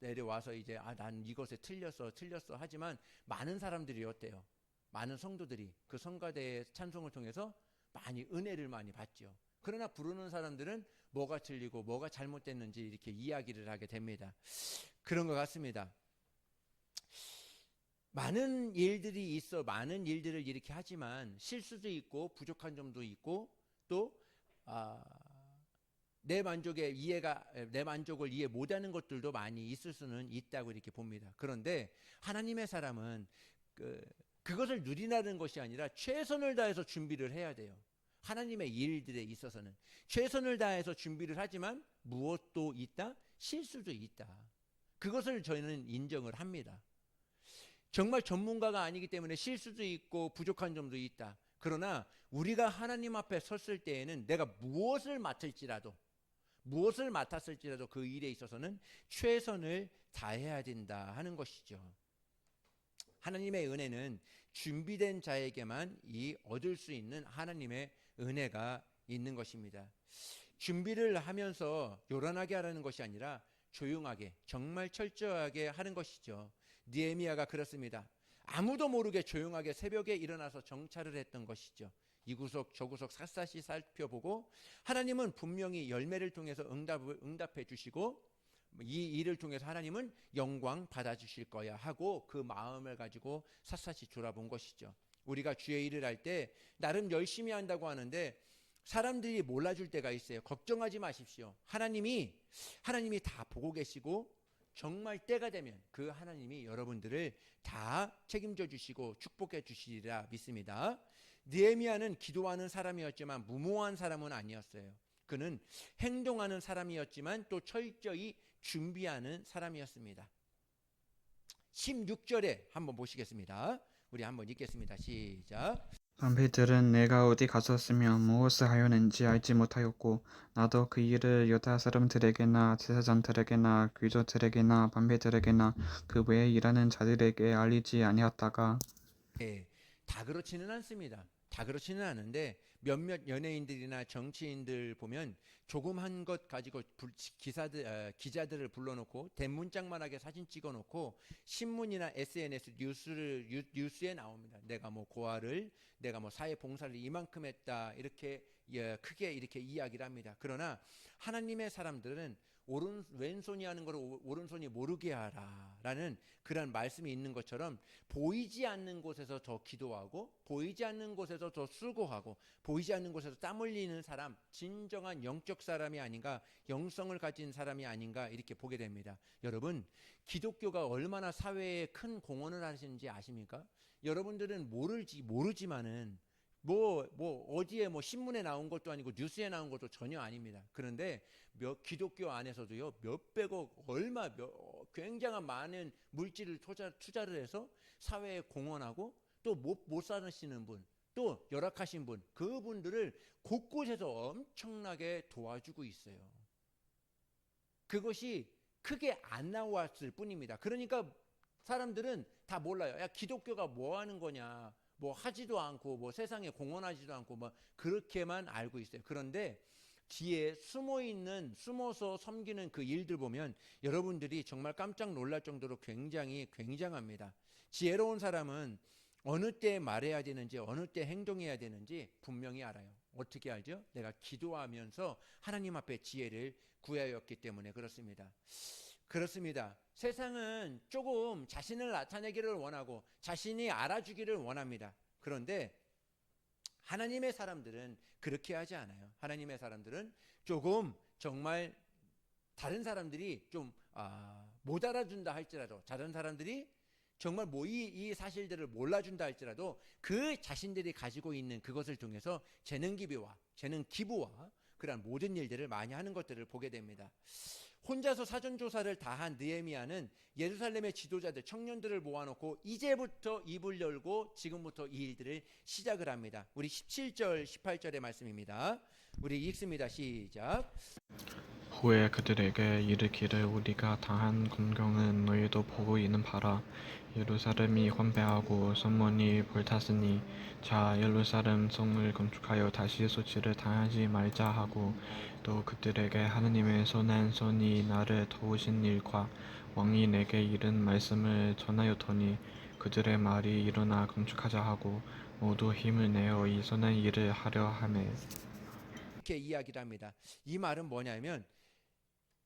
내려와서 이제 난 이것에 틀렸어 하지만 많은 사람들이 어때요? 많은 성도들이 그 성가대의 찬송을 통해서 많이 은혜를 많이 받죠. 그러나 부르는 사람들은 뭐가 틀리고 뭐가 잘못됐는지 이렇게 이야기를 하게 됩니다. 그런 것 같습니다. 많은 일들을 이렇게 하지만 실수도 있고 부족한 점도 있고, 또 내 만족을 이해 못하는 것들도 많이 있을 수는 있다고 이렇게 봅니다. 그런데 하나님의 사람은 그 그것을 누리라는 것이 아니라 최선을 다해서 준비를 해야 돼요. 하나님의 일들에 있어서는 최선을 다해서 준비를 하지만 무엇도 있다? 실수도 있다. 그것을 저희는 인정을 합니다. 정말 전문가가 아니기 때문에 실수도 있고 부족한 점도 있다. 그러나 우리가 하나님 앞에 섰을 때에는 내가 무엇을 맡았을지라도 그 일에 있어서는 최선을 다해야 된다 하는 것이죠. 하나님의 은혜는 준비된 자에게만 얻을 수 있는 하나님의 은혜가 있는 것입니다. 준비를 하면서 요란하게 하라는 것이 아니라 조용하게, 정말 철저하게 하는 것이죠. 느헤미야가 그렇습니다. 아무도 모르게 조용하게 새벽에 일어나서 정찰을 했던 것이죠. 이 구석 저 구석 샅샅이 살펴보고 하나님은 분명히 열매를 통해서 응답해 주시고 이 일을 통해서 하나님은 영광 받아주실 거야 하고 그 마음을 가지고 샅샅이 돌아본 것이죠. 우리가 주의 일을 할 때 나름 열심히 한다고 하는데 사람들이 몰라줄 때가 있어요. 걱정하지 마십시오. 하나님이 다 보고 계시고 정말 때가 되면 그 하나님이 여러분들을 다 책임져 주시고 축복해 주시리라 믿습니다. 느헤미야는 기도하는 사람이었지만 무모한 사람은 아니었어요. 그는 행동하는 사람이었지만 또 철저히 준비하는 사람이었습니다. 16절에 한번 보시겠습니다. 우리 한번 읽겠습니다. 시작. 반피들은 내가 어디 갔었으며 무엇을 하였는지 알지 못하였고 나도 그 일을 유다 사람들에게나 제사장들에게나 귀족들에게나 반피들에게나 그 외에 일하는 자들에게 알리지 아니하다가 다 그렇지는 않습니다. 다 그렇지는 않은데 몇몇 연예인들이나 정치인들 보면 조금 한 것 가지고 기자들을 불러놓고 대문짝만하게 사진 찍어놓고 신문이나 SNS 뉴스에 나옵니다. 내가 뭐 고아를 내가 뭐 사회 봉사를 이만큼 했다 이렇게 크게 이렇게 이야기를 합니다. 그러나 하나님의 사람들은 왼손이 하는 걸 오른손이 모르게 하라라는 그런 말씀이 있는 것처럼 보이지 않는 곳에서 더 기도하고 보이지 않는 곳에서 더 수고하고 보이지 않는 곳에서 땀 흘리는 사람, 진정한 영적 사람이 아닌가, 영성을 가진 사람이 아닌가 이렇게 보게 됩니다. 여러분, 기독교가 얼마나 사회에 큰 공헌을 하시는지 아십니까? 여러분들은 모르지만은 어디에 신문에 나온 것도 아니고 뉴스에 나온 것도 전혀 아닙니다. 그런데 기독교 안에서도요, 몇백억, 굉장한 많은 물질을 투자를 해서 사회에 공헌하고 또 못 사시는 분, 또 열악하신 분, 그분들을 곳곳에서 엄청나게 도와주고 있어요. 그것이 크게 안 나왔을 뿐입니다. 그러니까 사람들은 다 몰라요. 야, 기독교가 뭐 하는 거냐? 뭐 하지도 않고 뭐 세상에 공헌하지도 않고 뭐 그렇게만 알고 있어요. 그런데 뒤에 숨어서 섬기는 그 일들 보면 여러분들이 정말 깜짝 놀랄 정도로 굉장합니다. 지혜로운 사람은 어느 때 말해야 되는지 어느 때 행동해야 되는지 분명히 알아요. 어떻게 알죠? 내가 기도하면서 하나님 앞에 지혜를 구하였기 때문에 그렇습니다. 세상은 조금 자신을 나타내기를 원하고 자신이 알아주기를 원합니다. 그런데 하나님의 사람들은 그렇게 하지 않아요. 하나님의 사람들은 조금 정말 다른 사람들이 좀 못 알아준다 할지라도, 다른 사람들이 정말 이 사실들을 몰라준다 할지라도 그 자신들이 가지고 있는 그것을 통해서 재능 기부와 그러한 모든 일들을 많이 하는 것들을 보게 됩니다. 혼자서 사전조사를 다 한 느헤미야는 예루살렘의 지도자들, 청년들을 모아놓고 이제부터 입을 열고 지금부터 이 일들을 시작을 합니다. 우리 17절, 18절의 말씀입니다. 우리 읽습니다. 시작. 후에 그들에게 이르기를 우리가 당한 공경은 너희도 보고 있는 바라. 예루살렘이 황폐하고 성문이 불탔으니 자 예루살렘 성을 건축하여 다시 소치를 당하지 말자 하고 또 그들에게 하느님의 선한 손이 나를 도우신 일과 왕이 내게 이른 말씀을 전하였더니 그들의 말이 일어나 건축하자 하고 모두 힘을 내어 이 선한 일을 하려 하매 이렇게 이야기를 합니다. 이 말은 뭐냐면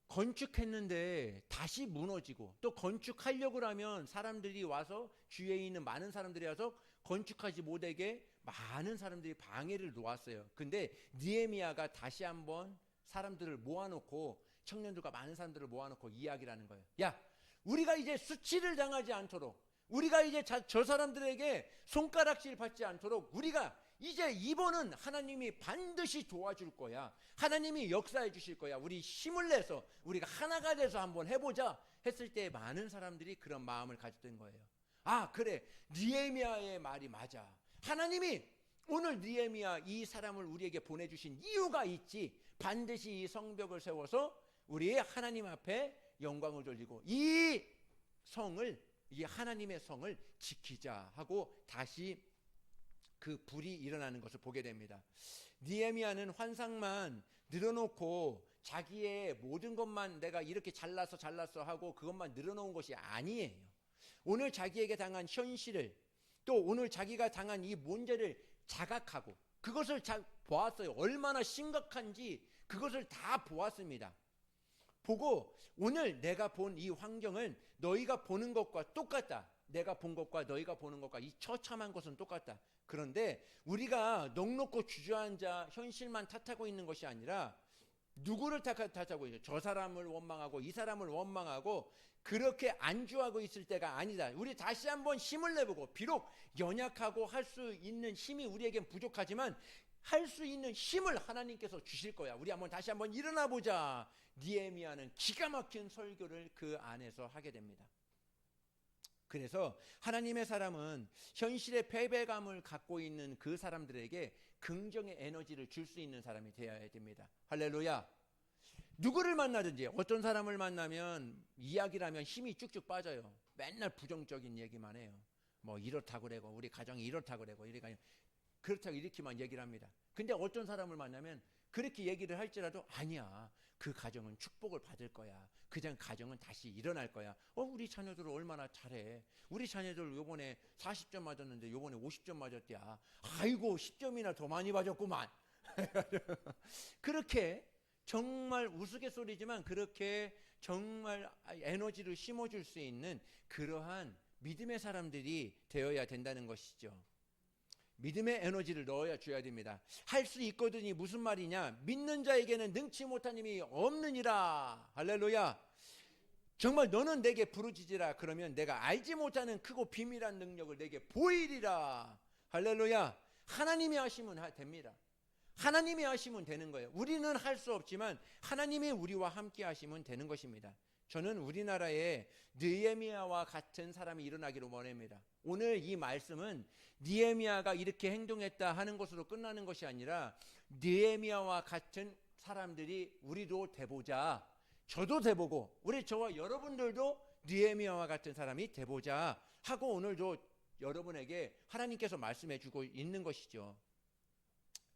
건축했는데 다시 무너지고 또 건축하려고 하면 사람들이 와서 주위에 있는 많은 사람들이 와서 건축하지 못하게 많은 사람들이 방해를 놓았어요. 근데 느헤미야가 다시 한번 사람들을 모아놓고 청년들과 많은 사람들을 모아놓고 이야기를 하는 거예요. 야, 우리가 이제 수치를 당하지 않도록 우리가 이제 저 사람들에게 손가락질 받지 않도록 우리가 이제 이번은 하나님이 반드시 도와줄 거야. 하나님이 역사해 주실 거야. 우리 힘을 내서 우리가 하나가 돼서 한번 해보자 했을 때 많은 사람들이 그런 마음을 가졌던 거예요. 아, 그래, 느헤미야의 말이 맞아. 하나님이 오늘 느헤미야 이 사람을 우리에게 보내주신 이유가 있지. 반드시 이 성벽을 세워서 우리 하나님 앞에 영광을 돌리고 이 하나님의 성을 지키자 하고 다시 그 불이 일어나는 것을 보게 됩니다. 느헤미야는 환상만 늘어놓고 자기의 모든 것만 내가 이렇게 잘났어 하고 그것만 늘어놓은 것이 아니에요. 오늘 자기에게 당한 현실을, 또 오늘 자기가 당한 이 문제를 자각하고 그것을 보았어요. 얼마나 심각한지 그것을 다 보았습니다. 보고 오늘 내가 본 이 환경은 너희가 보는 것과 똑같다. 내가 본 것과 너희가 보는 것과 이 처참한 것은 똑같다. 그런데 우리가 넉넉고 주저앉아 현실만 탓하고 있는 것이 아니라 누구를 탓하고 있냐? 저 사람을 원망하고 이 사람을 원망하고 그렇게 안주하고 있을 때가 아니다. 우리 다시 한번 힘을 내보고, 비록 연약하고 할 수 있는 힘이 우리에겐 부족하지만 할 수 있는 힘을 하나님께서 주실 거야. 우리 다시 한번 일어나 보자. 느헤미야는 기가 막힌 설교를 그 안에서 하게 됩니다. 그래서 하나님의 사람은 현실의 패배감을 갖고 있는 그 사람들에게 긍정의 에너지를 줄 수 있는 사람이 되어야 됩니다. 할렐루야. 누구를 만나든지 어떤 사람을 만나면 이야기를 하면 힘이 쭉쭉 빠져요. 맨날 부정적인 얘기만 해요. 뭐 이렇다고 그래고 우리 가정이 이렇다고 그래고 그렇다고 이렇게만 얘기를 합니다. 근데 어떤 사람을 만나면 그렇게 얘기를 할지라도 아니야. 그 가정은 축복을 받을 거야. 그 가정은 다시 일어날 거야. 우리 자녀들 얼마나 잘해. 우리 자녀들 요번에 40점 맞았는데 요번에 50점 맞았대야. 아이고 10점이나 더 많이 맞았구만. 그렇게 정말 우스갯소리지만 그렇게 정말 에너지를 심어줄 수 있는 그러한 믿음의 사람들이 되어야 된다는 것이죠. 믿음의 에너지를 넣어줘야 됩니다. 할 수 있거든이 무슨 말이냐? 믿는 자에게는 능치 못한 힘이 없느니라. 할렐루야. 정말 너는 내게 부르짖으라. 그러면 내가 알지 못하는 크고 비밀한 능력을 내게 보이리라. 할렐루야. 하나님이 하시면 됩니다. 하나님이 하시면 되는 거예요. 우리는 할 수 없지만 하나님이 우리와 함께 하시면 되는 것입니다. 저는 우리나라에 느헤미야와 같은 사람이 일어나기를 원합니다. 오늘 이 말씀은 느헤미야가 이렇게 행동했다 하는 것으로 끝나는 것이 아니라 느헤미야와 같은 사람들이 우리도 돼보자. 저도 돼보고 저와 여러분들도 느헤미야와 같은 사람이 돼보자 하고 오늘도 여러분에게 하나님께서 말씀해 주고 있는 것이죠.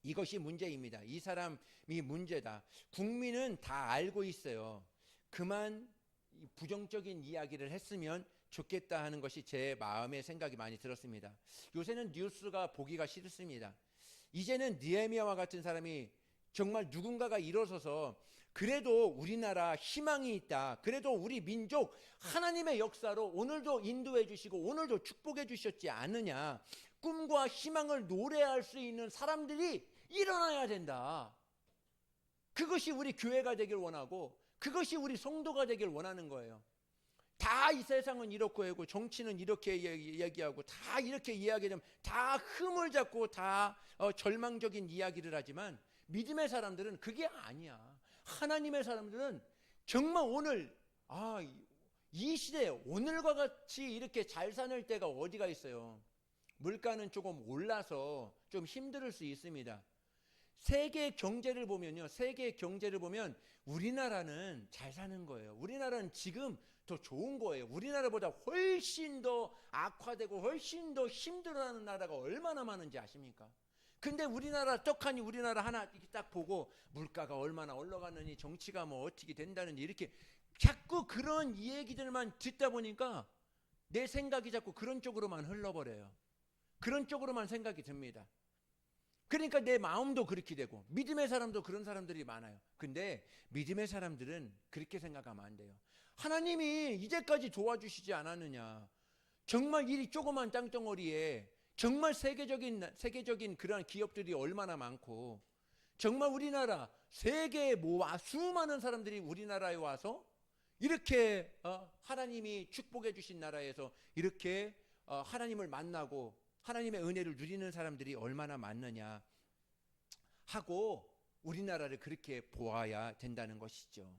이것이 문제입니다. 이 사람이 문제다. 국민은 다 알고 있어요. 그만 부정적인 이야기를 했으면 좋겠다 하는 것이 제 마음의 생각이 많이 들었습니다. 요새는 뉴스가 보기가 싫습니다. 이제는 느헤미야와 같은 사람이 정말 누군가가 일어서서 그래도 우리나라 희망이 있다. 그래도 우리 민족 하나님의 역사로 오늘도 인도해 주시고 오늘도 축복해 주셨지 않느냐. 꿈과 희망을 노래할 수 있는 사람들이 일어나야 된다. 그것이 우리 교회가 되길 원하고 그것이 우리 성도가 되길 원하는 거예요. 다 이 세상은 이렇고 하고 정치는 이렇게 얘기하고 다 이렇게 이야기하면 다 흠을 잡고 다 절망적인 이야기를 하지만 믿음의 사람들은 그게 아니야. 하나님의 사람들은 정말 오늘 이 시대에 오늘과 같이 이렇게 잘 사는 때가 어디가 있어요. 물가는 조금 올라서 좀 힘들 수 있습니다. 세계 경제를 보면 우리나라는 잘 사는 거예요. 우리나라는 지금 더 좋은 거예요. 우리나라보다 훨씬 더 악화되고 훨씬 더 힘들어하는 나라가 얼마나 많은지 아십니까? 근데 우리나라 떡하니 우리나라 하나 이렇게 딱 보고 물가가 얼마나 올라가느니 정치가 뭐 어떻게 된다느니 이렇게 자꾸 그런 얘기들만 듣다 보니까 내 생각이 자꾸 그런 쪽으로만 흘러버려요. 그런 쪽으로만 생각이 듭니다. 그러니까 내 마음도 그렇게 되고 믿음의 사람도 그런 사람들이 많아요. 근데 믿음의 사람들은 그렇게 생각하면 안 돼요. 하나님이 이제까지 도와주시지 않았느냐. 정말 이 조그만 땅덩어리에 정말 세계적인 그러한 기업들이 얼마나 많고 정말 우리나라 세계의 수많은 사람들이 우리나라에 와서 이렇게 하나님이 축복해 주신 나라에서 이렇게 하나님을 만나고 하나님의 은혜를 누리는 사람들이 얼마나 많느냐 하고 우리나라를 그렇게 보아야 된다는 것이죠.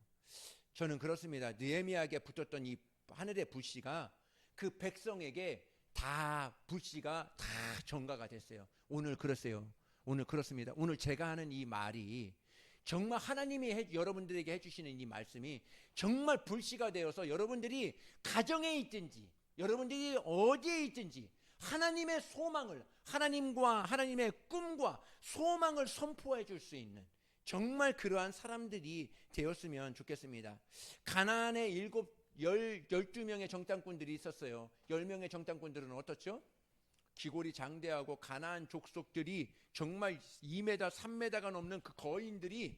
저는 그렇습니다. 느헤미야에게 붙었던 이 하늘의 불씨가 그 백성에게 다 불씨가 다 전가가 됐어요. 오늘 그렇어요. 오늘 그렇습니다. 오늘 제가 하는 이 말이 정말 하나님이 여러분들에게 해주시는 이 말씀이 정말 불씨가 되어서 여러분들이 가정에 있든지 여러분들이 어디에 있든지 하나님의 소망을, 하나님과 하나님의 꿈과 소망을 선포해 줄 수 있는 정말 그러한 사람들이 되었으면 좋겠습니다. 가나안에 12명의 정탐꾼들이 있었어요. 10명의 정탐꾼들은 어떻죠? 기골이 장대하고 가나안 족속들이 정말 2m, 3m가 넘는 그 거인들이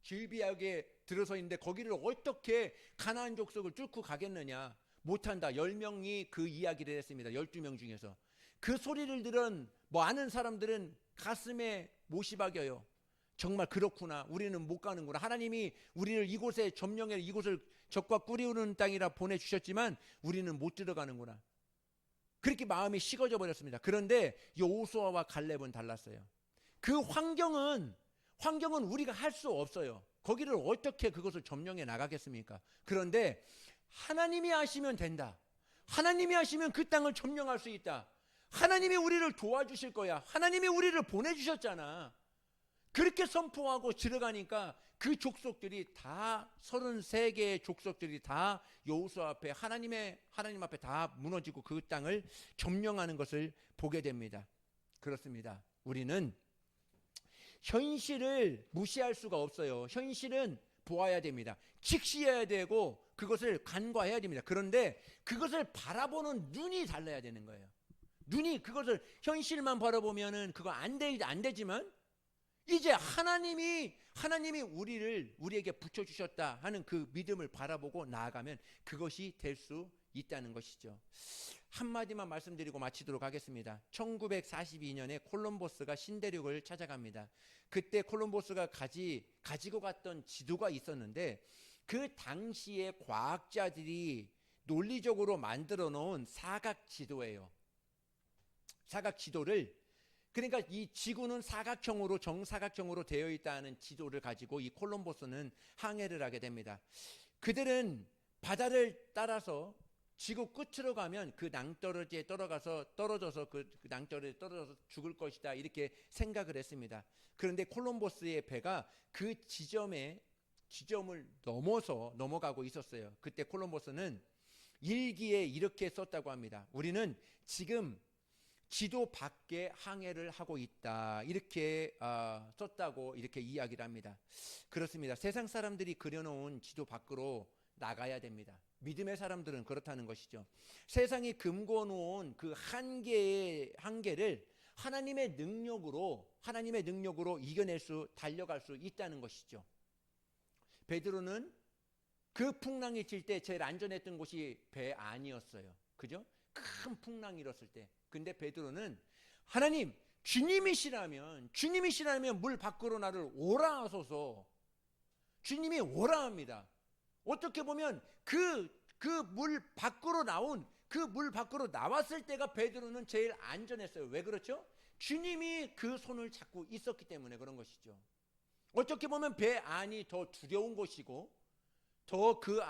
길비하게 들어서 있는데 거기를 어떻게 가나안 족속을 뚫고 가겠느냐. 못한다. 10명이 그 이야기를 했습니다. 12명 중에서. 그 소리를 들은 아는 사람들은 가슴에 못이 박여요. 정말 그렇구나. 우리는 못 가는구나. 하나님이 우리를 이곳에 점령해 이곳을 적과 꿀이 흐르는 땅이라 보내주셨지만 우리는 못 들어가는구나. 그렇게 마음이 식어져 버렸습니다. 그런데 여호수아와 갈렙은 달랐어요. 그 환경은 우리가 할 수 없어요. 거기를 어떻게 그것을 점령해 나가겠습니까? 그런데 하나님이 하시면 된다. 하나님이 하시면 그 땅을 점령할 수 있다. 하나님이 우리를 도와주실 거야. 하나님이 우리를 보내주셨잖아. 그렇게 선포하고 들어가니까 그 족속들이 다 33개의 족속들이 다 여호수아 앞에 하나님 앞에 다 무너지고 그 땅을 점령하는 것을 보게 됩니다. 그렇습니다. 우리는 현실을 무시할 수가 없어요. 현실은 보아야 됩니다. 직시해야 되고 그것을 간과해야 됩니다. 그런데 그것을 바라보는 눈이 달라야 되는 거예요. 눈이 그것을 현실만 바라보면은 그거 안 되지만 이제 하나님이 우리에게 붙여주셨다 하는 그 믿음을 바라보고 나아가면 그것이 될 수 있다는 것이죠. 한마디만 말씀드리고 마치도록 하겠습니다. 1942년에 콜럼버스가 신대륙을 찾아갑니다. 그때 콜럼버스가 가지고 갔던 지도가 있었는데 그 당시에 과학자들이 논리적으로 만들어 놓은 사각지도예요. 사각지도를 그러니까 이 지구는 사각형으로 정사각형으로 되어 있다는 지도를 가지고 이 콜럼버스는 항해를 하게 됩니다. 그들은 바다를 따라서 지구 끝으로 가면 그 낭떠러지에 떨어져서 그 낭떠러지에 떨어져서 죽을 것이다 이렇게 생각을 했습니다. 그런데 콜럼버스의 배가 그 지점을 넘어가고 있었어요. 그때 콜럼버스는 일기에 이렇게 썼다고 합니다. 우리는 지금 지도 밖에 항해를 하고 있다 이렇게 썼다고 이렇게 이야기를 합니다. 그렇습니다. 세상 사람들이 그려놓은 지도 밖으로 나가야 됩니다. 믿음의 사람들은 그렇다는 것이죠. 세상이 금고놓은 그 한계를 하나님의 능력으로 이겨낼 달려갈 수 있다는 것이죠. 베드로는 그 풍랑이 칠 때 제일 안전했던 곳이 배 안이었어요. 그죠? 큰 풍랑이 일었을 때. 근데 베드로는 하나님 주님이시라면 물 밖으로 나를 오라 하소서. 주님이 오라 합니다. 어떻게 보면 그 물 밖으로 나왔을 때가 베드로는 제일 안전했어요. 왜 그렇죠? 주님이 그 손을 잡고 있었기 때문에 그런 것이죠. 어떻게 보면 배 안이 더 두려운 곳이고 더 그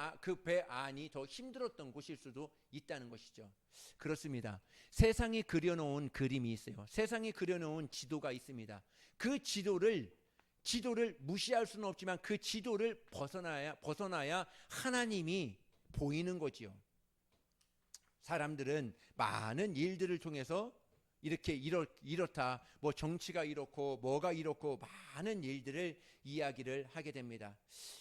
배 안이 더 힘들었던 곳일 수도 있다는 것이죠. 그렇습니다. 세상이 그려놓은 그림이 있어요. 세상이 그려놓은 지도가 있습니다. 그 지도를 무시할 수는 없지만 그 지도를 벗어나야 하나님이 보이는 거지요. 사람들은 많은 일들을 통해서 이렇게 이렇다, 뭐 정치가 이렇고 뭐가 이렇고 많은 일들을 이야기를 하게 됩니다.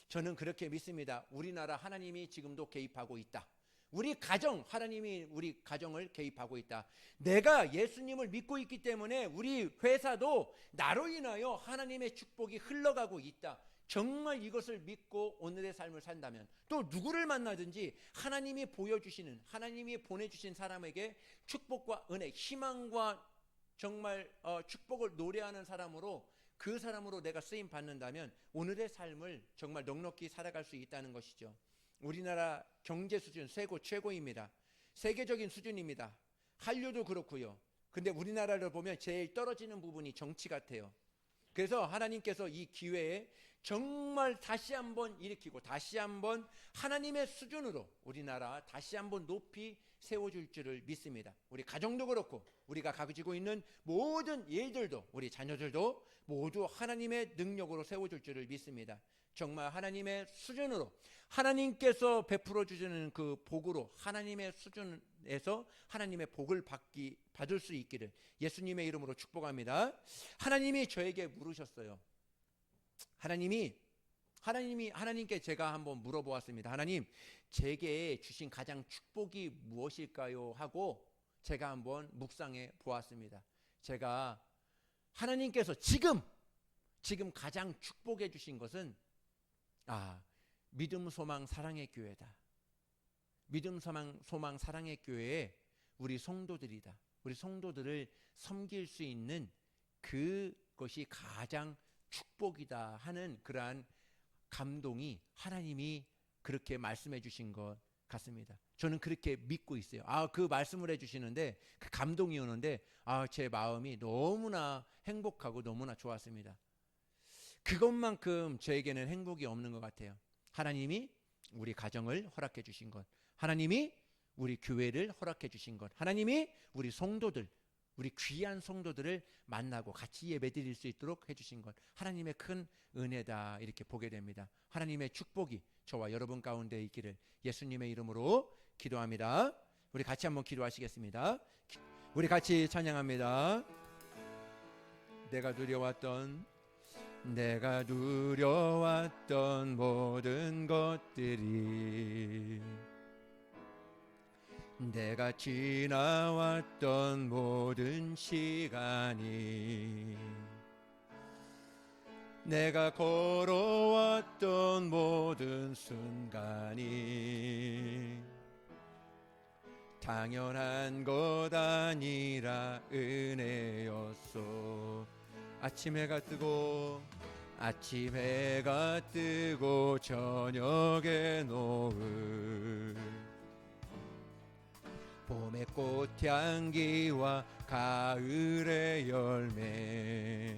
저는 그렇게 믿습니다. 우리나라 하나님이 지금도 개입하고 있다. 우리 가정, 하나님이 우리 가정을 개입하고 있다. 내가 예수님을 믿고 있기 때문에 우리 회사도 나로 인하여 하나님의 축복이 흘러가고 있다. 정말 이것을 믿고 오늘의 삶을 산다면 또 누구를 만나든지 하나님이 하나님이 보내주신 사람에게 축복과 은혜, 희망과 정말 축복을 노래하는 사람으로 그 사람으로 내가 쓰임 받는다면 오늘의 삶을 정말 넉넉히 살아갈 수 있다는 것이죠. 우리나라 경제 수준 최고입니다. 세계적인 수준입니다. 한류도 그렇고요. 근데 우리나라를 보면 제일 떨어지는 부분이 정치 같아요. 그래서 하나님께서 이 기회에 정말 다시 한번 일으키고 다시 한번 하나님의 수준으로 우리나라 다시 한번 높이 세워줄 줄을 믿습니다. 우리 가정도 그렇고 우리가 가지고 있는 모든 일들도 우리 자녀들도 모두 하나님의 능력으로 세워줄 줄을 믿습니다. 정말 하나님의 수준으로 하나님께서 베풀어 주시는 그 복으로 하나님의 수준에서 하나님의 복을 받을 수 있기를 예수님의 이름으로 축복합니다. 하나님이 저에게 물으셨어요. 하나님께 제가 한번 물어보았습니다. 하나님, 제게 주신 가장 축복이 무엇일까요? 하고 제가 한번 묵상해 보았습니다. 제가 하나님께서 지금 가장 축복해 주신 것은 믿음 소망 사랑의 교회다. 믿음 소망 사랑의 교회에 우리 성도들이다. 우리 성도들을 섬길 수 있는 그것이 가장 축복이다 하는 그러한 감동이 하나님이 그렇게 말씀해 주신 것 같습니다. 저는 그렇게 믿고 있어요. 그 말씀을 해 주시는데 그 감동이 오는데 제 마음이 너무나 행복하고 너무나 좋았습니다. 그것만큼 저에게는 행복이 없는 것 같아요. 하나님이 우리 가정을 허락해 주신 것, 하나님이 우리 교회를 허락해 주신 것, 하나님이 우리 성도들, 우리 귀한 성도들을 만나고 같이 예배드릴 수 있도록 해주신 것, 하나님의 큰 은혜다 이렇게 보게 됩니다. 하나님의 축복이 저와 여러분 가운데 있기를 예수님의 이름으로 기도합니다. 우리 같이 한번 기도하시겠습니다. 우리 같이 찬양합니다. 내가 누려왔던 모든 것들이, 내가 지나왔던 모든 시간이, 내가 걸어왔던 모든 순간이 당연한 것 아니라 은혜였소. 아침 해가 뜨고 저녁에 노을, 봄의 꽃향기와 가을의 열매,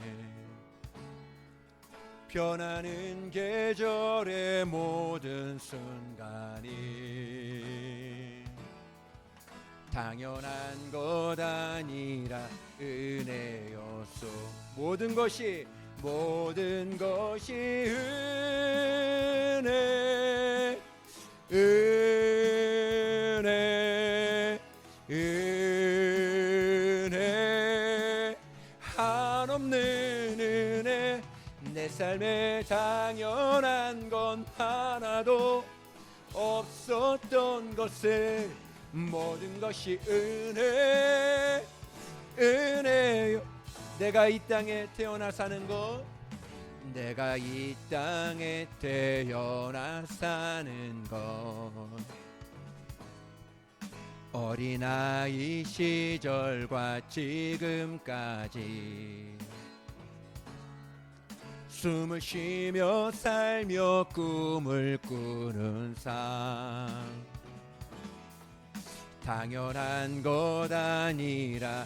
변하는 계절의 모든 순간이 당연한 것 아니라 은혜였소. 모든 것이 은혜, 한없는 은혜. 내 삶에 당연한 건 하나도 없었던 것을 모든 것이 은혜요. 내가 이 땅에 태어나 사는 것, 내가 이 땅에 태어나 사는 것, 어린아이 시절과 지금까지 숨을 쉬며 살며 꿈을 꾸는 삶, 당연한 것 아니라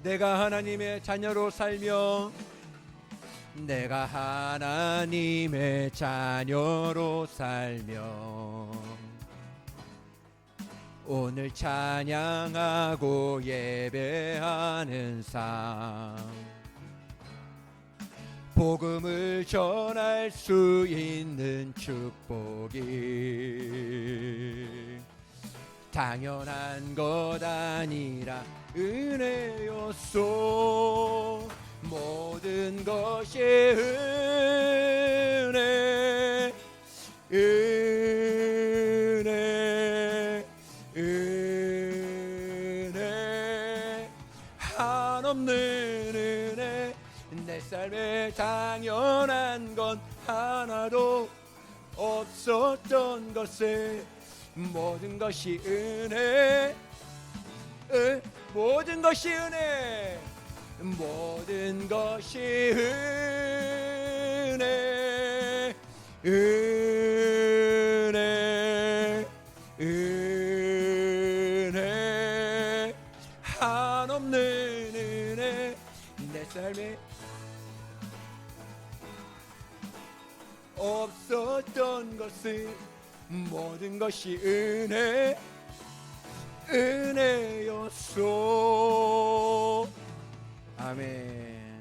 내가 하나님의 자녀로 살며, 내가 하나님의 자녀로 살며 오늘 찬양하고 예배하는 삶, 복음을 전할 수 있는 축복이 당연한 것 아니라 은혜였소. 모든 것이 은혜, 한없는 은혜. 내 삶에 당연한 건 하나도 없었던 것을 모든 것이 은혜, 모든 것이 은혜, 모든 것이 은혜, 내 삶에 없었던 것은 모든 것이 은혜였소. 아멘.